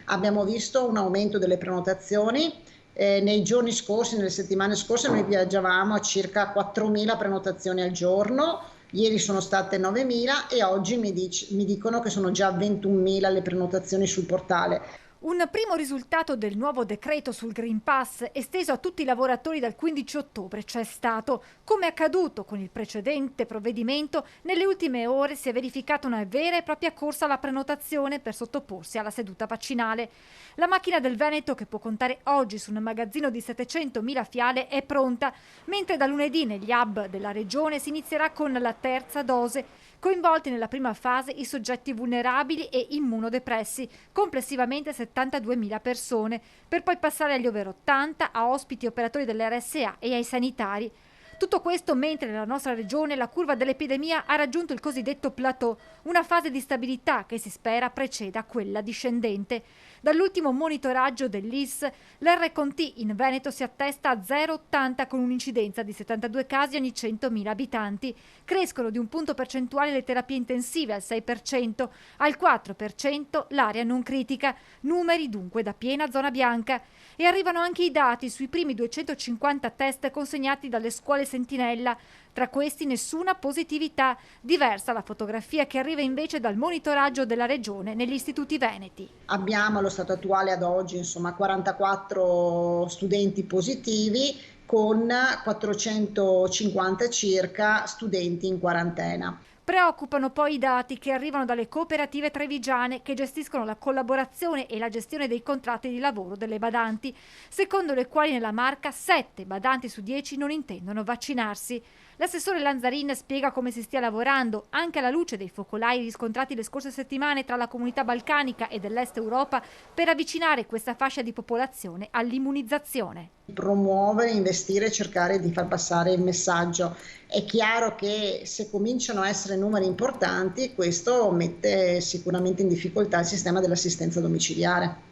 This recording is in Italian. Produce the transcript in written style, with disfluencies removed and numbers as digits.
Abbiamo visto un aumento delle prenotazioni. Nei giorni scorsi, nelle settimane scorse, noi viaggiavamo a circa 4.000 prenotazioni al giorno. Ieri sono state 9.000 e oggi mi dicono che sono già 21.000 le prenotazioni sul portale. Un primo risultato del nuovo decreto sul Green Pass esteso a tutti i lavoratori dal 15 ottobre c'è stato. Come accaduto con il precedente provvedimento, nelle ultime ore si è verificata una vera e propria corsa alla prenotazione per sottoporsi alla seduta vaccinale. La macchina del Veneto, che può contare oggi su un magazzino di 700.000 fiale, è pronta, mentre da lunedì negli hub della regione si inizierà con la terza dose. Coinvolti nella prima fase i soggetti vulnerabili e immunodepressi, complessivamente 72.000 persone, per poi passare agli over 80, a ospiti e operatori dell'RSA e ai sanitari. Tutto questo mentre nella nostra regione la curva dell'epidemia ha raggiunto il cosiddetto plateau, una fase di stabilità che si spera preceda quella discendente. Dall'ultimo monitoraggio dell'IS, l'R-Conti in Veneto si attesta a 0,80 con un'incidenza di 72 casi ogni 100.000 abitanti. Crescono di un punto percentuale le terapie intensive al 6%, al 4% l'area non critica, numeri dunque da piena zona bianca. E arrivano anche i dati sui primi 250 test consegnati dalle scuole Sentinella. Tra questi nessuna positività, diversa la fotografia che arriva invece dal monitoraggio della regione negli istituti veneti. Abbiamo allo stato attuale ad oggi, insomma, 44 studenti positivi con 450 circa studenti in quarantena. Preoccupano poi i dati che arrivano dalle cooperative trevigiane che gestiscono la collaborazione e la gestione dei contratti di lavoro delle badanti, secondo le quali nella Marca 7 badanti su 10 non intendono vaccinarsi. L'assessore Lanzarin spiega come si stia lavorando, anche alla luce dei focolai riscontrati le scorse settimane tra la comunità balcanica e dell'Est Europa, per avvicinare questa fascia di popolazione all'immunizzazione. Promuovere, investire, cercare di far passare il messaggio. È chiaro che se cominciano a essere numeri importanti, questo mette sicuramente in difficoltà il sistema dell'assistenza domiciliare.